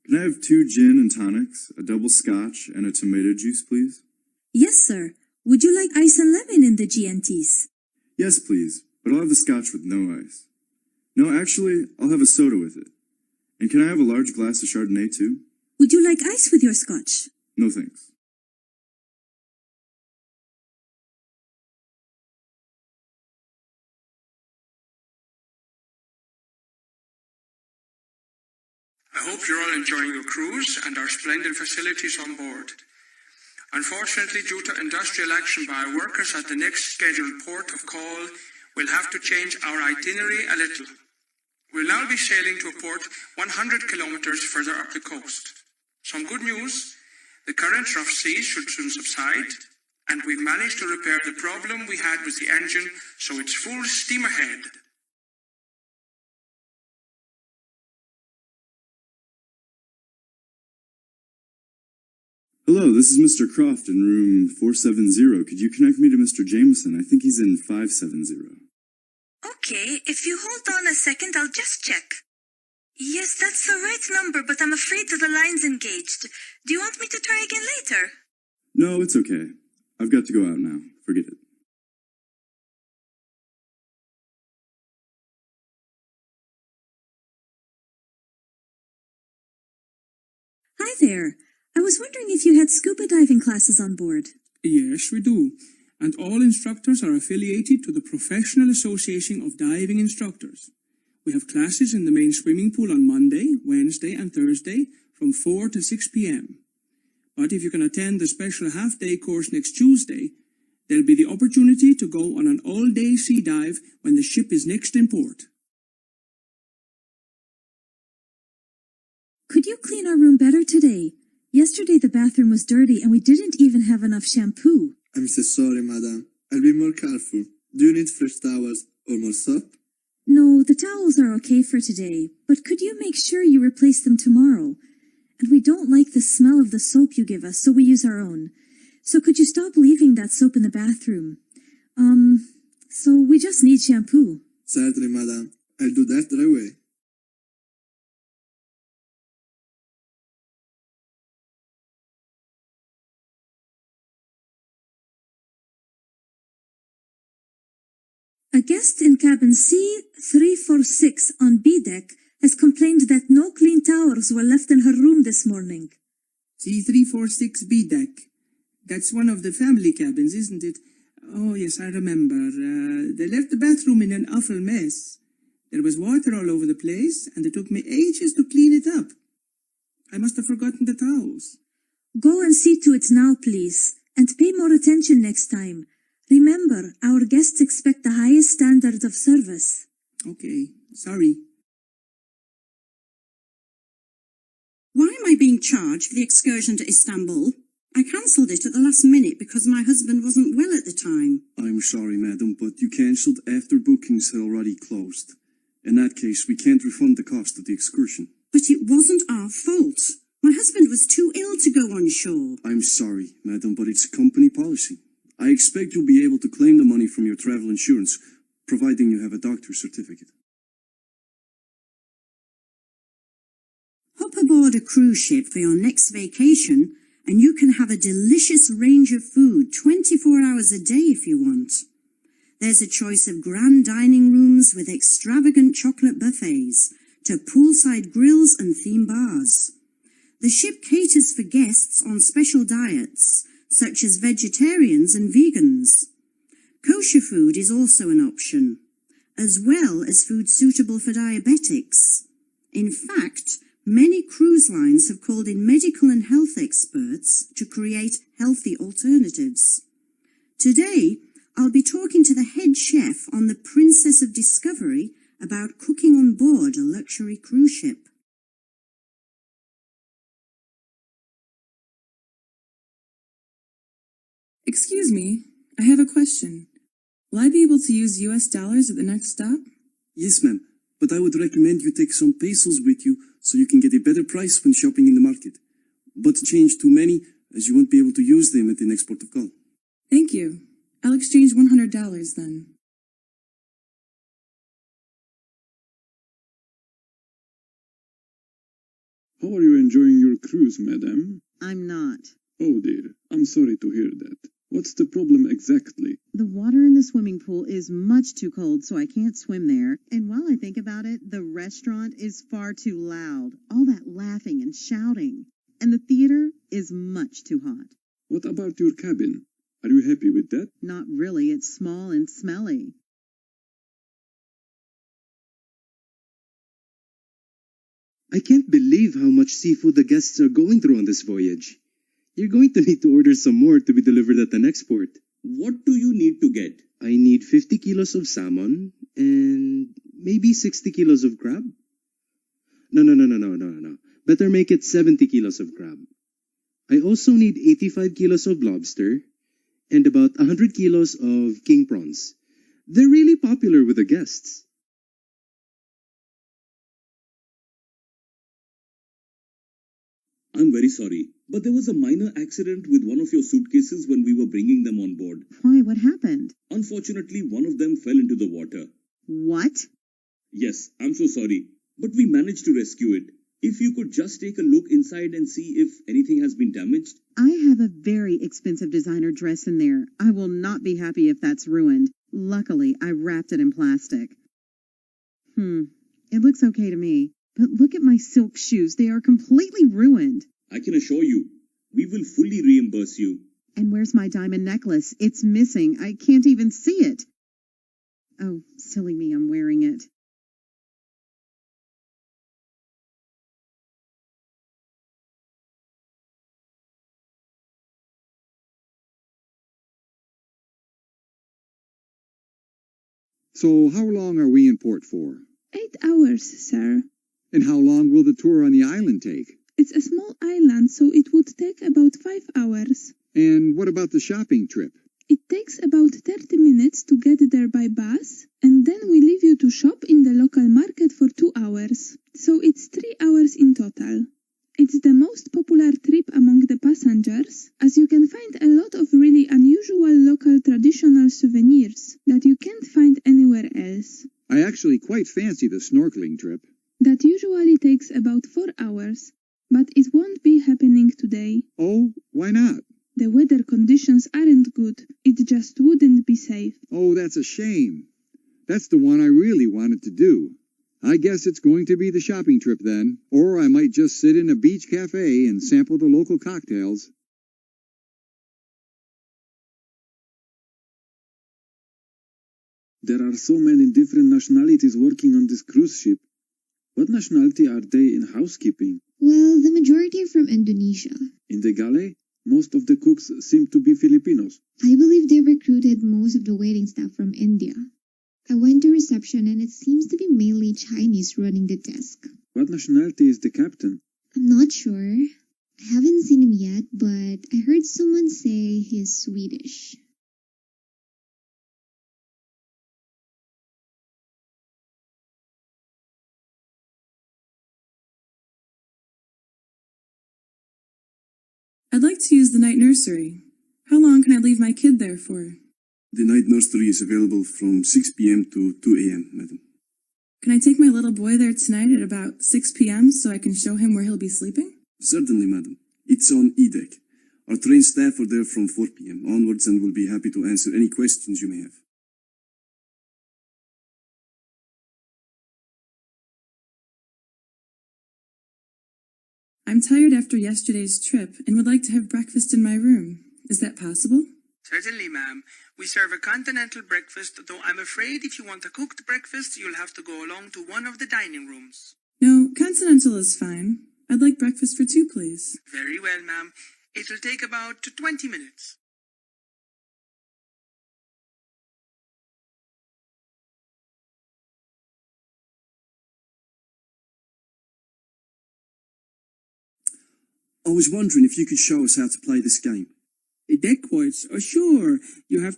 Can I have 2 gin and tonics, a double scotch, and a tomato juice, please? Yes, sir. Would you like ice and lemon in the GNTs? Yes, please, but I'll have the scotch with no ice. No, actually, I'll have a soda with it. And can I have a large glass of Chardonnay, too? Would you like ice with your scotch? No, thanks. I hope you're all enjoying your cruise and our splendid facilities on board. Unfortunately, due to industrial action by our workers at the next scheduled port of call, we'll have to change our itinerary a little. We'll now be sailing to a port 100 kilometers further up the coast. Some good news, the current rough seas should soon subside, and we've managed to repair the problem we had with the engine, so it's full steam ahead. Hello, this is Mr. Croft in room 470. Could you connect me to Mr. Jameson? I think he's in 570. Okay, if you hold on a second, I'll just check. Yes, that's the right number, but I'm afraid that the line's engaged. Do you want me to try again later? No, it's okay. I've got to go out now. Forget it. Hi there. I was wondering if you had scuba diving classes on board. Yes, we do. And all instructors are affiliated to the Professional Association of Diving Instructors. We have classes in the main swimming pool on Monday, Wednesday and Thursday from 4 to 6 p.m. But if you can attend the special half-day course next Tuesday, there'll be the opportunity to go on an all-day sea dive when the ship is next in port. Could you clean our room better today? Yesterday the bathroom was dirty and we didn't even have enough shampoo. I'm so sorry, madam. I'll be more careful. Do you need fresh towels or more soap? No, the towels are okay for today, but could you make sure you replace them tomorrow? And we don't like the smell of the soap you give us, so we use our own. So could you stop leaving that soap in the bathroom? So we just need shampoo. Certainly, madam. I'll do that right away. A guest in cabin C346 on B deck has complained that no clean towels were left in her room this morning. C346B deck. That's one of the family cabins, isn't it? Oh, yes, I remember. They left the bathroom in an awful mess. There was water all over the place, and it took me ages to clean it up. I must have forgotten the towels. Go and see to it now, please, and pay more attention next time. Remember, our guests expect the highest standards of service. Okay, sorry. Why am I being charged for the excursion to Istanbul? I cancelled it at the last minute because my husband wasn't well at the time. I'm sorry, madam, but you cancelled after bookings had already closed. In that case, we can't refund the cost of the excursion. But it wasn't our fault. My husband was too ill to go on shore. I'm sorry, madam, but it's company policy. I expect you'll be able to claim the money from your travel insurance, providing you have a doctor's certificate. Hop aboard a cruise ship for your next vacation, and you can have a delicious range of food 24 hours a day if you want. There's a choice of grand dining rooms with extravagant chocolate buffets, to poolside grills and theme bars. The ship caters for guests on special diets, such as vegetarians and vegans. Kosher food is also an option, as well as food suitable for diabetics. In fact, many cruise lines have called in medical and health experts to create healthy alternatives. Today, I'll be talking to the head chef on the Princess of Discovery about cooking on board a luxury cruise ship. Excuse me, I have a question. Will I be able to use US dollars at the next stop? Yes, ma'am, but I would recommend you take some pesos with you so you can get a better price when shopping in the market. But change too many, as you won't be able to use them at the next port of call. Thank you. I'll exchange $100 then. How are you enjoying your cruise, madam? I'm not. Oh dear, I'm sorry to hear that. What's the problem exactly? The water in the swimming pool is much too cold, so I can't swim there. And while I think about it, the restaurant is far too loud. All that laughing and shouting. And the theater is much too hot. What about your cabin? Are you happy with that? Not really. It's small and smelly. I can't believe how much seafood the guests are going through on this voyage. You're going to need to order some more to be delivered at the next port. What do you need to get? I need 50 kilos of salmon and maybe 60 kilos of crab. No. Better make it 70 kilos of crab. I also need 85 kilos of lobster and about 100 kilos of king prawns. They're really popular with the guests. I'm very sorry, but there was a minor accident with one of your suitcases when we were bringing them on board. Why? What happened? Unfortunately, one of them fell into the water. What? Yes, I'm so sorry, but we managed to rescue it. If you could just take a look inside and see if anything has been damaged. I have a very expensive designer dress in there. I will not be happy if that's ruined. Luckily, I wrapped it in plastic. It looks okay to me. But look at my silk shoes. They are completely ruined. I can assure you, we will fully reimburse you. And where's my diamond necklace? It's missing. I can't even see it. Oh, silly me, I'm wearing it. So how long are we in port for? 8 hours, sir. And how long will the tour on the island take? It's a small island, so it would take about 5 hours. And what about the shopping trip? It takes about 30 minutes to get there by bus, and then we leave you to shop in the local market for 2 hours. So it's 3 hours in total. It's the most popular trip among the passengers, as you can find a lot of really unusual local traditional souvenirs that you can't find anywhere else. I actually quite fancy the snorkeling trip. That usually takes about 4 hours, but it won't be happening today. Oh, why not? The weather conditions aren't good. It just wouldn't be safe. Oh, that's a shame. That's the one I really wanted to do. I guess it's going to be the shopping trip then, or I might just sit in a beach cafe and sample the local cocktails. There are so many different nationalities working on this cruise ship. What nationality are they in housekeeping? Well, the majority are from Indonesia. In the galley, most of the cooks seem to be Filipinos. I believe they recruited most of the waiting staff from India. I went to reception and it seems to be mainly Chinese running the desk. What nationality is the captain? I'm not sure. I haven't seen him yet, but I heard someone say he's Swedish. I'd like to use the night nursery. How long can I leave my kid there for? The night nursery is available from 6 p.m. to 2 a.m., madam. Can I take my little boy there tonight at about 6 p.m. so I can show him where he'll be sleeping? Certainly, madam. It's on E-deck. Our trained staff are there from 4 p.m. onwards and will be happy to answer any questions you may have. I'm tired after yesterday's trip and would like to have breakfast in my room. Is that possible? Certainly, ma'am. We serve a continental breakfast, though I'm afraid if you want a cooked breakfast, you'll have to go along to one of the dining rooms. No, continental is fine. I'd like breakfast for 2, please. Very well, ma'am. It'll take about 20 minutes. I was wondering if you could show us how to play this game. Deck quotes? Oh, sure. You have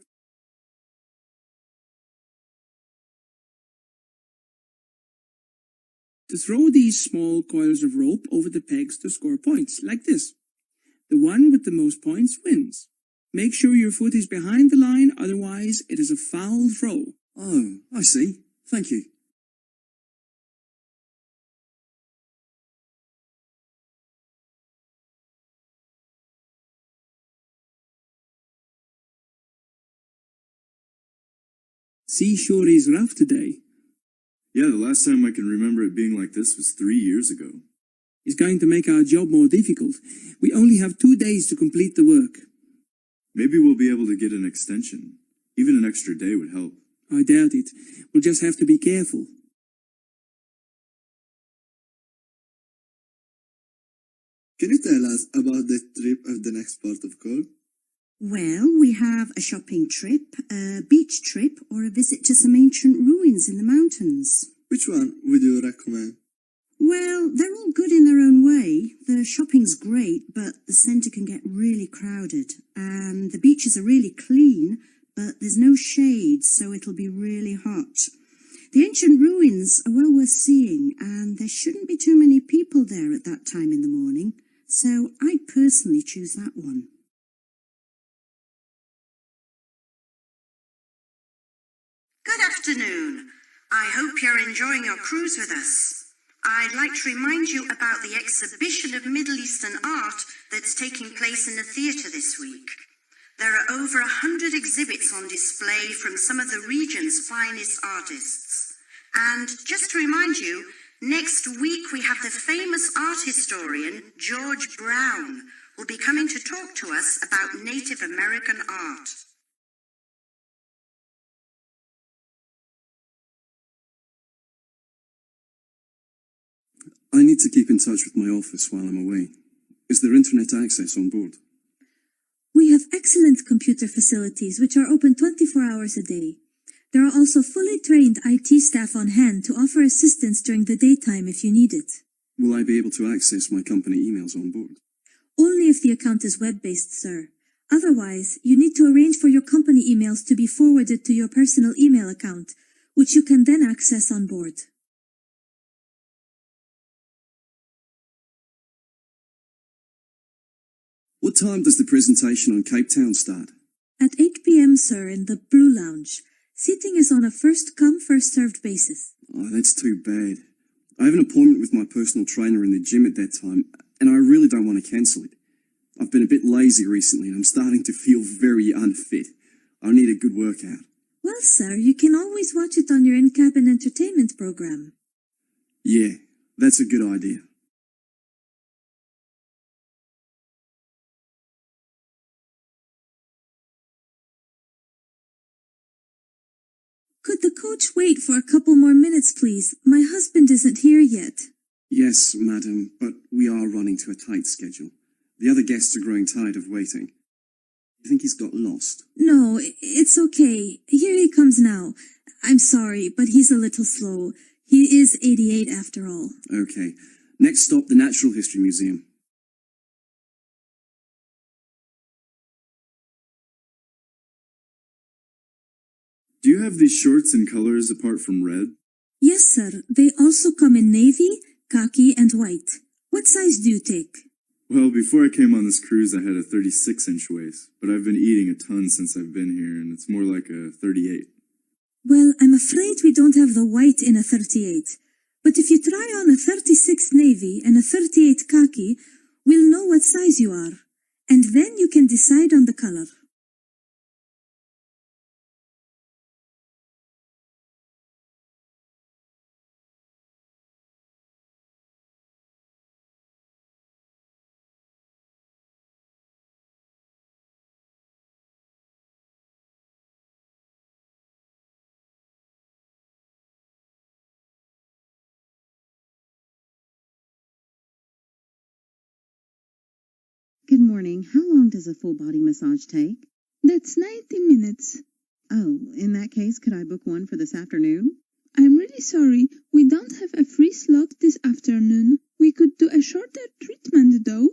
to throw these small coils of rope over the pegs to score points, like this. The one with the most points wins. Make sure your foot is behind the line, otherwise it is a foul throw. Oh, I see. Thank you. Seashore is rough today. Yeah, the last time I can remember it being like this was 3 years ago. It's going to make our job more difficult. We only have 2 days to complete the work. Maybe we'll be able to get an extension. Even an extra day would help. I doubt it. We'll just have to be careful. Can you tell us about the trip of the next port of call? Well, we have a shopping trip, a beach trip, or a visit to some ancient ruins in the mountains. Which one would you recommend? Well, they're all good in their own way. The shopping's great, but the centre can get really crowded. And the beaches are really clean, but there's no shade, so it'll be really hot. The ancient ruins are well worth seeing, and there shouldn't be too many people there at that time in the morning, so I'd personally choose that one. Good afternoon. I hope you're enjoying your cruise with us. I'd like to remind you about the exhibition of Middle Eastern art that's taking place in the theatre this week. There are over 100 exhibits on display from some of the region's finest artists. And just to remind you, next week we have the famous art historian George Brown will be coming to talk to us about Native American art. I need to keep in touch with my office while I'm away. Is there internet access on board? We have excellent computer facilities which are open 24 hours a day. There are also fully trained IT staff on hand to offer assistance during the daytime if you need it. Will I be able to access my company emails on board? Only if the account is web-based, sir. Otherwise, you need to arrange for your company emails to be forwarded to your personal email account, which you can then access on board. What time does the presentation on Cape Town start? At 8 p.m., sir, in the Blue Lounge. Seating is on a first-come, first-served basis. Oh, that's too bad. I have an appointment with my personal trainer in the gym at that time, and I really don't want to cancel it. I've been a bit lazy recently, and I'm starting to feel very unfit. I need a good workout. Well, sir, you can always watch it on your in-cabin entertainment program. Yeah, that's a good idea. Could the coach wait for a couple more minutes, please? My husband isn't here yet. Yes, madam, but we are running to a tight schedule. The other guests are growing tired of waiting. You think he's got lost? No, it's okay. Here he comes now. I'm sorry, but he's a little slow. He is 88 after all. Okay. Next stop, the Natural History Museum. Do you have these shorts in colors apart from red? Yes, sir. They also come in navy, khaki, and white. What size do you take? Well, before I came on this cruise, I had a 36-inch waist, but I've been eating a ton since I've been here, and it's more like a 38. Well, I'm afraid we don't have the white in a 38. But if you try on a 36 navy and a 38 khaki, we'll know what size you are. And then you can decide on the color. Good morning. How long does a full body massage take? That's 90 minutes. Oh, in that case, could I book one for this afternoon? I'm really sorry. We don't have a free slot this afternoon. We could do a shorter treatment though.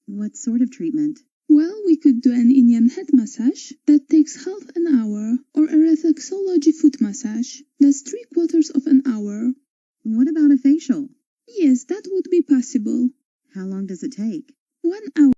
What sort of treatment? Well, we could do an Indian head massage. That takes half an hour. Or a reflexology foot massage. That's 3/4 of an hour. What about a facial? Yes, that would be possible. How long does it take? 1 hour.